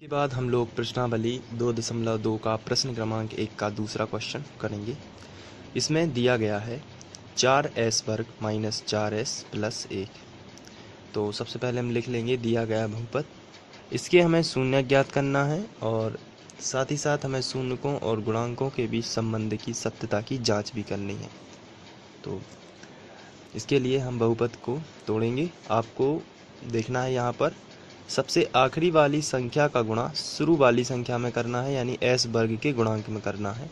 के बाद हम लोग प्रश्नावली 2.2 का प्रश्न क्रमांक 1 का दूसरा क्वेश्चन करेंगे। इसमें दिया गया है 4s वर्ग माइनस 4s प्लस 1। तो सबसे पहले हम लिख लेंगे दिया गया बहुपद। इसके हमें शून्य ज्ञात करना है और साथ ही साथ हमें शून्यकों और गुणांकों के बीच संबंध की सत्यता की जांच भी करनी है। तो इसके लिए हम बहुपद को तोड़ेंगे। आपको देखना है यहाँ पर सबसे आखिरी वाली संख्या का गुणा शुरू वाली संख्या में करना है, यानी s वर्ग के गुणांक में करना है।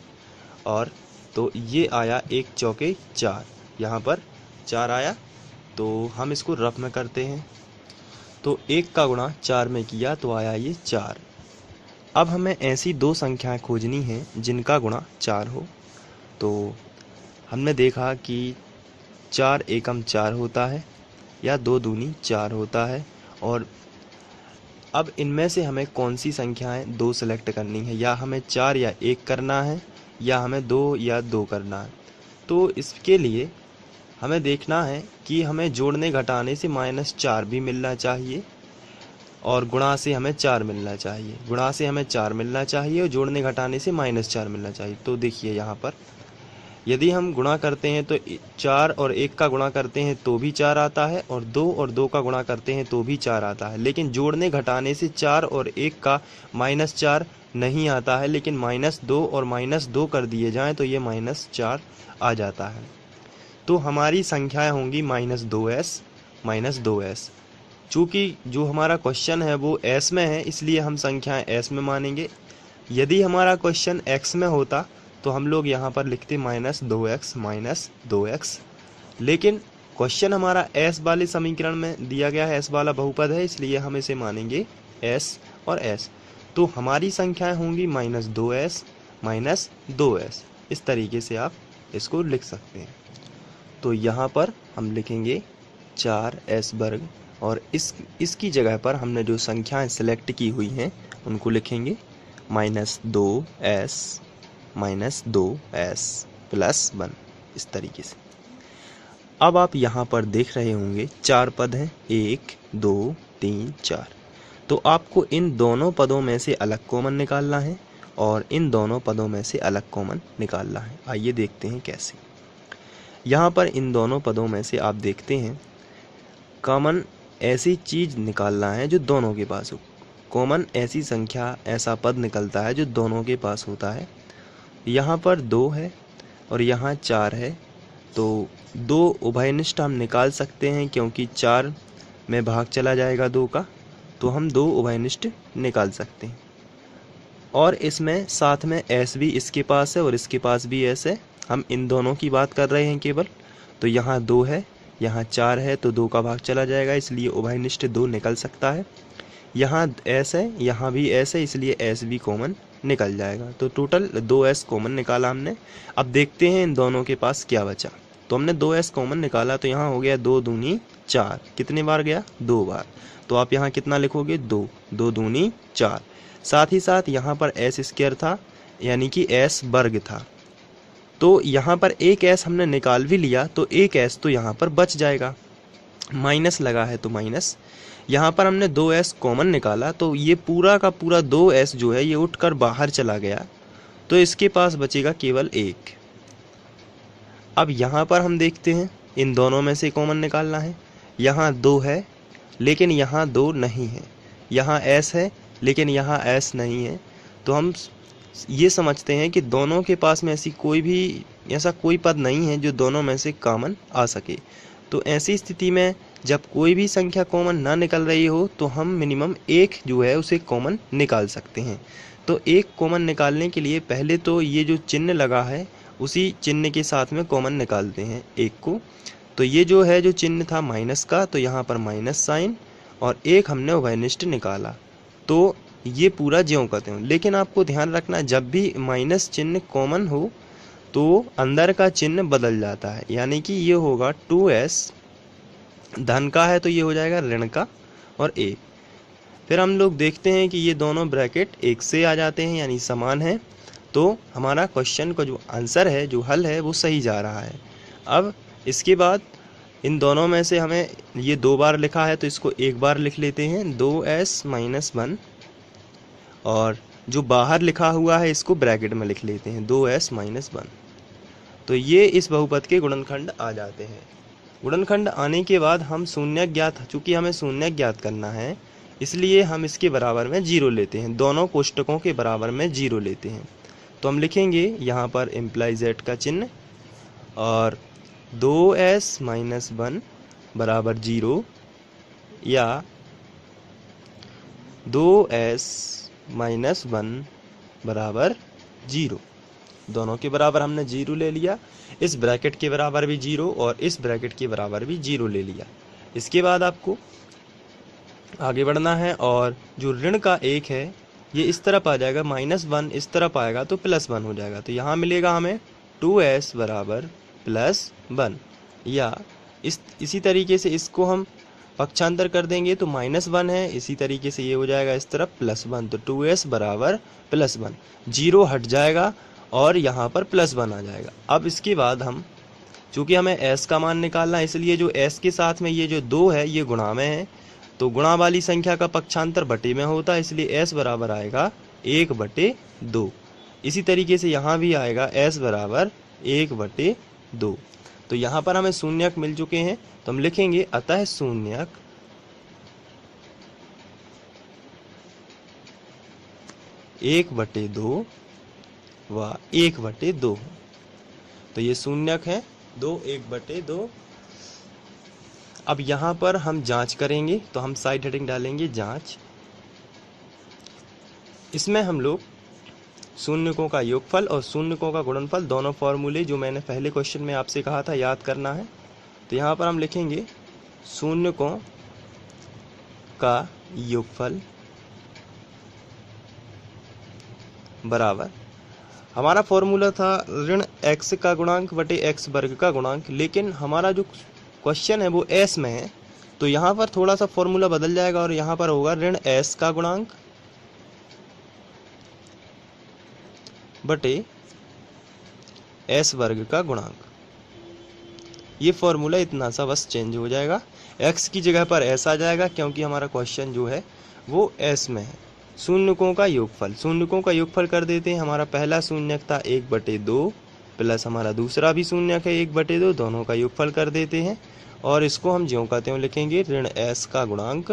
और तो ये आया 1 चौके 4, यहाँ पर 4 आया, तो हम इसको रफ में करते हैं। तो 1 का गुणा 4 में किया तो आया ये 4। अब हमें ऐसी दो संख्याएं खोजनी हैं जिनका गुणा 4 हो। तो हमने देखा कि 4 एकम 4 होता है या 2 दूनी 4 होता है। और अब इनमें से हमें कौन सी संख्याएं दो सेलेक्ट करनी है, या हमें 4 या 1 करना है या हमें 2 या 2 करना है। तो इसके लिए हमें देखना है कि हमें जोड़ने घटाने से -4 भी मिलना चाहिए और गुणा से हमें 4 मिलना चाहिए। गुणा से हमें 4 मिलना चाहिए और जोड़ने घटाने से -4 मिलना चाहिए। तो देखिए यहाँ पर यदि हम गुणा करते हैं तो 4 और 1 का गुणा करते हैं तो भी 4 आता है, और 2 और 2 का गुणा करते हैं तो भी 4 आता है। लेकिन जोड़ने घटाने से 4 और 1 का -4 नहीं आता है, लेकिन -2 और -2 कर दिए जाएं तो ये -4 आ जाता है। तो हमारी संख्याएं होंगी -2s -2s। चूँकि जो हमारा क्वेश्चन है वो s में है, इसलिए हम संख्याएं s में मानेंगे। यदि हमारा क्वेश्चन x में होता तो हम लोग यहाँ पर लिखते -2x, लेकिन क्वेश्चन हमारा s वाले समीकरण में दिया गया है, s वाला बहुपद है, इसलिए हम इसे मानेंगे s और s। तो हमारी संख्याएं होंगी -2s -2s। इस तरीके से आप इसको लिख सकते हैं। तो यहाँ पर हम लिखेंगे 4s वर्ग और इसकी जगह पर हमने जो संख्याएं सेलेक्ट की हुई हैं उनको लिखेंगे -2s -2s प्लस 1, इस तरीके से। अब आप यहाँ पर देख रहे होंगे 4 पद हैं, 1 2 3 4। तो आपको इन दोनों पदों में से अलग कॉमन निकालना है और इन दोनों पदों में से अलग कॉमन निकालना है। आइए देखते हैं कैसे। यहाँ पर इन दोनों पदों में से आप देखते हैं कॉमन ऐसी चीज़ निकालना है जो दोनों के पास हो। कॉमन ऐसी संख्या, ऐसा पद निकलता है जो दोनों के पास होता है। यहाँ पर 2 है और यहाँ 4 है, तो 2 उभयनिष्ठ हम निकाल सकते हैं, क्योंकि 4 में भाग चला जाएगा 2 का, तो हम 2 उभयनिष्ठ निकाल सकते हैं। और इसमें साथ में s भी इसके पास है और इसके पास भी s है। हम इन दोनों की बात कर रहे हैं केवल। तो यहाँ 2 है, यहाँ 4 है, तो 2 का भाग चला जाएगा, इसलिए उभयनिष्ठ 2 निकल सकता है। यहाँ s है, यहाँ भी s है, इसलिए s भी कॉमन निकल जाएगा। तो टोटल 2s कॉमन निकाला हमने। अब देखते हैं इन दोनों के पास क्या बचा। तो हमने 2s कॉमन निकाला, तो यहाँ हो गया 2 दूनी 4। कितने बार गया? 2 बार। तो आप यहाँ कितना लिखोगे? 2 2 दूनी 4। साथ ही साथ यहाँ पर s स्क्वायर था, यानी कि s वर्ग था। तो यहाँ पर एक s हमने निकाल भी लिया, तो एक s तो यहाँ पर बच जाएगा, माइनस लगा है तो माइनस। यहाँ पर हमने 2s कॉमन निकाला, तो ये पूरा का पूरा 2s जो है ये उठकर बाहर चला गया, तो इसके पास बचेगा केवल 1। अब यहाँ पर हम देखते हैं इन दोनों में से कॉमन निकालना है। यहाँ 2 है लेकिन यहाँ 2 नहीं है, यहाँ s है लेकिन यहाँ s नहीं है। तो हम ये समझते हैं कि दोनों के पास में ऐसा कोई पद नहीं है जो दोनों में से कॉमन आ सके। तो ऐसी स्थिति में जब कोई भी संख्या कॉमन ना निकल रही हो तो हम मिनिमम 1 जो है उसे कॉमन निकाल सकते हैं। तो 1 कॉमन निकालने के लिए पहले तो ये जो चिन्ह लगा है उसी चिन्ह के साथ में कॉमन निकालते हैं 1 को। तो ये जो है जो चिन्ह था माइनस का, तो यहाँ पर माइनस साइन और 1 हमने उभयनिष्ठ निकाला, तो ये पूरा ज्यों का त्यों। लेकिन आपको ध्यान रखना, जब भी माइनस चिन्ह कॉमन हो तो अंदर का चिन्ह बदल जाता है, यानी कि ये होगा 2s धन का है तो ये हो जाएगा ऋण का और 1। फिर हम लोग देखते हैं कि ये दोनों ब्रैकेट 1 से आ जाते हैं, यानी समान है। तो हमारा क्वेश्चन का जो आंसर है, जो हल है, वो सही जा रहा है। अब इसके बाद इन दोनों में से हमें ये 2 बार लिखा है तो इसको 1 बार लिख लेते हैं, 2s - 1 और जो बाहर लिखा हुआ है इसको ब्रैकेट में लिख लेते हैं 2s माइनस 1। तो ये इस बहुपद के गुणनखंड आ जाते हैं। गुणनखंड आने के बाद हम शून्य ज्ञात, चूंकि हमें शून्य ज्ञात करना है इसलिए हम इसके बराबर में 0 लेते हैं, दोनों कोष्टकों के बराबर में 0 लेते हैं। तो हम लिखेंगे यहाँ पर इम्प्लाई z का चिन्ह और 2s माइनस 1 बराबर 0 या 2s माइनस 1 बराबर 0। दोनों के बराबर हमने 0 ले लिया, इस ब्रैकेट के बराबर भी 0 और इस ब्रैकेट के बराबर भी 0 ले लिया। इसके बाद आपको आगे बढ़ना है और जो ऋण का 1 है ये इस तरफ आ जाएगा, -1 इस तरफ आएगा तो +1 हो जाएगा। तो यहाँ मिलेगा हमें 2s बराबर +1 या इसी तरीके से इसको हम पक्षांतर कर देंगे तो -1 है, इसी तरीके से ये हो जाएगा इस तरफ +1। तो 2s बराबर +1, 0 हट जाएगा और यहाँ पर +1 आ जाएगा। अब इसके बाद हम, चूँकि हमें s का मान निकालना है इसलिए जो s के साथ में ये जो 2 है ये गुणा में है, तो गुणा वाली संख्या का पक्षांतर बटे में होता है, इसलिए s बराबर आएगा 1/2। इसी तरीके से यहाँ भी आएगा s बराबर 1/2। तो यहाँ पर हमें शून्यक मिल चुके हैं, तो हम लिखेंगे अतः शून्यक 1/2 व 1/2। तो ये शून्यक है 2 1/2। अब यहाँ पर हम जांच करेंगे, तो हम साइड हेडिंग डालेंगे जांच। इसमें हम लोग शून्यकों का योगफल और शून्यकों का गुणनफल, दोनों फॉर्मूले जो मैंने पहले क्वेश्चन में आपसे कहा था याद करना है। तो यहाँ पर हम लिखेंगे शून्यकों का योगफल बराबर, हमारा फॉर्मूला था ऋण x का गुणांक बटे x वर्ग का गुणांक, लेकिन हमारा जो क्वेश्चन है वो s में है, तो यहाँ पर थोड़ा सा फॉर्मूला बदल जाएगा और यहाँ पर होगा ऋण s का गुणांक बटे s वर्ग का गुणांक। ये फॉर्मूला इतना सा बस चेंज हो जाएगा, x की जगह पर s आ जाएगा क्योंकि हमारा क्वेश्चन जो है वो s में है। शून्यकों का योगफल, शून्यकों का योगफल कर देते हैं। हमारा पहला शून्यक था 1/2 प्लस हमारा दूसरा भी शून्यक है 1/2, दोनों का योगफल कर देते हैं और इसको हम ज्यों का त्यों लिखेंगे ऋण s का गुणांक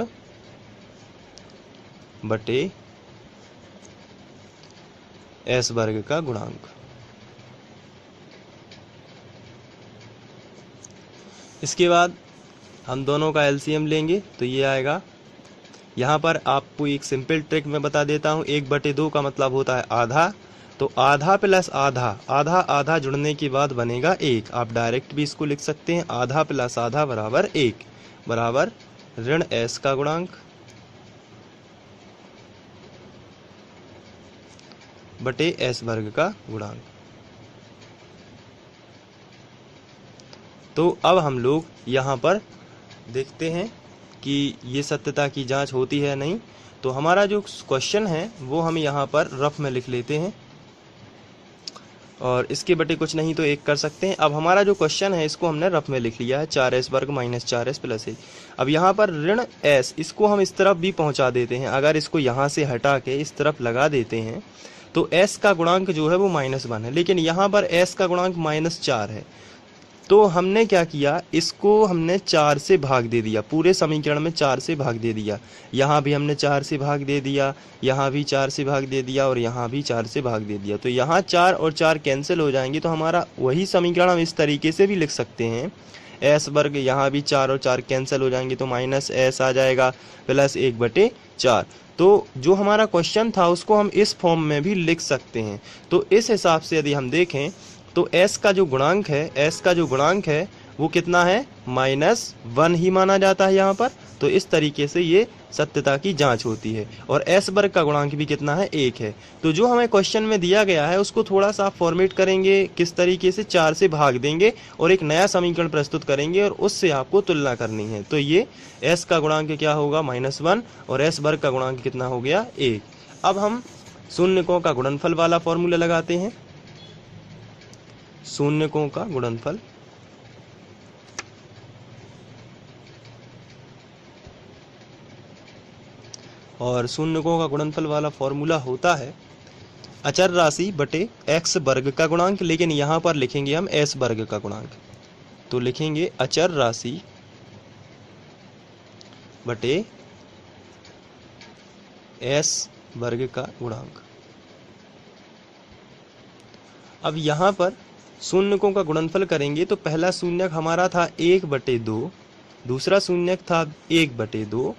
बटे s वर्ग का गुणांक। इसके बाद हम दोनों का एलसीएम लेंगे तो ये आएगा, यहाँ पर आपको एक सिंपल ट्रिक मैं बता देता हूँ। 1/2 का मतलब होता है आधा, तो आधा प्लस आधा, आधा आधा जुड़ने के बाद बनेगा 1। आप डायरेक्ट भी इसको लिख सकते हैं, आधा प्लस आधा बराबर 1 बराबर ऋण s का गुणांक बटे s वर्ग का गुणांक। तो अब हम लोग यहाँ पर देखते हैं कि ये सत्यता की जांच होती है नहीं। तो हमारा जो क्वेश्चन है वो हम यहाँ पर रफ में लिख लेते हैं और इसके बटे कुछ नहीं तो 1 कर सकते हैं। अब हमारा जो क्वेश्चन है इसको हमने रफ में लिख लिया है 4s वर्ग माइनस 4s प्लस 1। अब यहाँ पर ऋण s, इसको हम इस तरफ भी पहुँचा देते हैं। अगर इसको यहाँ से हटा के इस तरफ लगा देते हैं तो s का गुणांक जो है वो -1 है, लेकिन यहाँ पर s का गुणांक -4 है। तो हमने क्या किया, इसको हमने 4 से भाग दे दिया, पूरे समीकरण में 4 से भाग दे दिया। यहाँ भी हमने 4 से भाग दे दिया, यहाँ भी 4 से भाग दे दिया और यहाँ भी 4 से भाग दे दिया। तो यहाँ 4 और 4 कैंसिल हो जाएंगे, तो हमारा वही समीकरण हम इस तरीके से भी लिख सकते हैं s वर्ग, यहाँ भी 4 और 4 कैंसिल हो जाएंगे तो -s आ जाएगा प्लस 1/4। तो जो हमारा क्वेश्चन था उसको हम इस फॉर्म में भी लिख सकते हैं। तो इस हिसाब से यदि हम देखें तो s का जो गुणांक है वो कितना है, -1 ही माना जाता है यहाँ पर। तो इस तरीके से ये सत्यता की जांच होती है। और s वर्ग का गुणांक भी कितना है, 1 है। तो जो हमें क्वेश्चन में दिया गया है उसको थोड़ा सा फॉर्मेट करेंगे, किस तरीके से 4 से भाग देंगे और एक नया समीकरण प्रस्तुत करेंगे और उससे आपको तुलना करनी है। तो ये s का गुणांक क्या होगा, -1 और s वर्ग का गुणांक कितना हो गया, 1। अब हम शून्यकों का गुणनफल वाला फॉर्मूला लगाते हैं। शून्यकों का गुणनफल और शून्यकों का गुणनफल वाला फॉर्मूला होता है अचर राशि बटे x वर्ग का गुणांक, लेकिन यहाँ पर लिखेंगे हम s वर्ग का गुणांक। तो लिखेंगे अचर राशि बटे s वर्ग का गुणांक। अब यहाँ पर शून्यकों का गुणनफल करेंगे तो पहला शून्यक हमारा था 1/2, दूसरा शून्यक था 1/2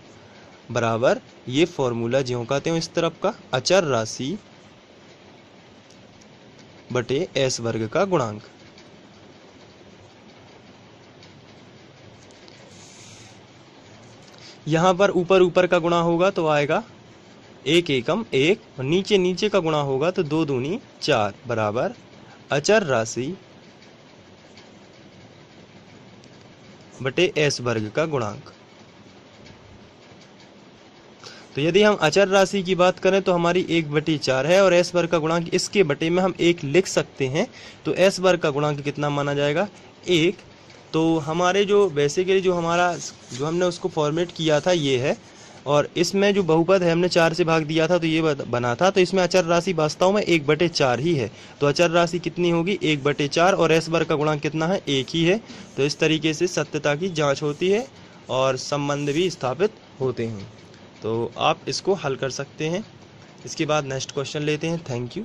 बराबर ये फॉर्मूला ज्यों का त्यों इस तरफ का अचर राशि बटे s वर्ग का गुणांक। यहाँ पर ऊपर ऊपर का गुणा होगा तो आएगा 1 एकम 1 और नीचे नीचे का गुणा होगा तो 2 दूनी 4 बराबर अचर राशि बटे s वर्ग का गुणांक। तो यदि हम अचर राशि की बात करें तो हमारी 1/4 है और s वर्ग का गुणांक इसके बटे में हम 1 लिख सकते हैं। तो s वर्ग का गुणांक कितना माना जाएगा 1। तो हमारे जो बेसिकली जो हमने उसको फॉर्मेट किया था ये है, और इसमें जो बहुपद है हमने 4 से भाग दिया था तो ये बना था। तो इसमें अचर राशि वास्तव में 1/4 ही है। तो अचर राशि कितनी होगी 1/4 और s वर्ग का गुणांक कितना है 1 ही है। तो इस तरीके से सत्यता की जांच होती है और संबंध भी स्थापित होते हैं। तो आप इसको हल कर सकते हैं। इसके बाद नेक्स्ट क्वेश्चन लेते हैं। Thank you.